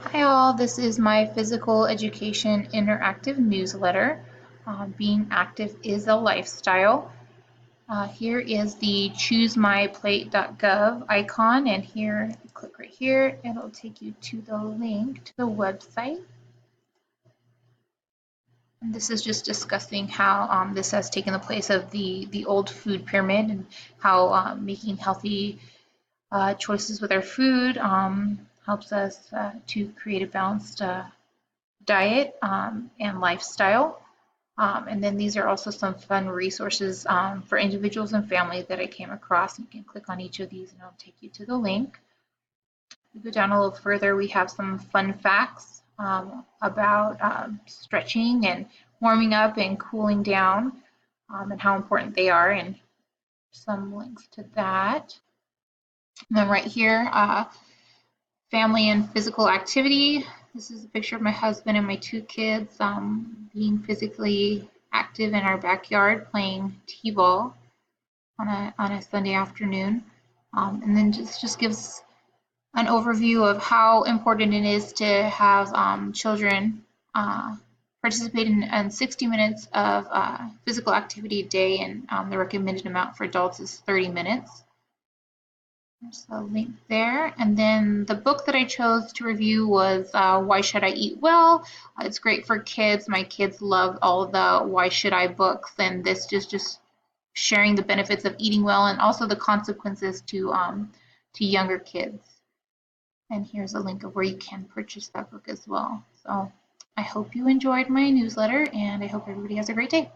Hi all, this is my physical education interactive newsletter. Being active is a lifestyle. Here is the choosemyplate.gov icon, and here, click right here, it'll take you to the link to the website. And this is just discussing how this has taken the place of the old food pyramid, and how making healthy choices with our food helps us to create a balanced diet and lifestyle. And then these are also some fun resources for individuals and families that I came across. You can click on each of these and it'll take you to the link. We go down a little further, we have some fun facts about stretching and warming up and cooling down, and how important they are, and some links to that. And then right here, family and physical activity. This is a picture of my husband and my two kids being physically active in our backyard playing t-ball on a Sunday afternoon. And then just gives an overview of how important it is to have children participate in 60 minutes of physical activity a day, and the recommended amount for adults is 30 minutes. There's a link there. And then the book that I chose to review was Why Should I Eat Well? It's great for kids. My kids love all of the Why Should I books, and this just sharing the benefits of eating well and also the consequences to younger kids. And here's a link of where you can purchase that book as well. So I hope you enjoyed my newsletter, and I hope everybody has a great day.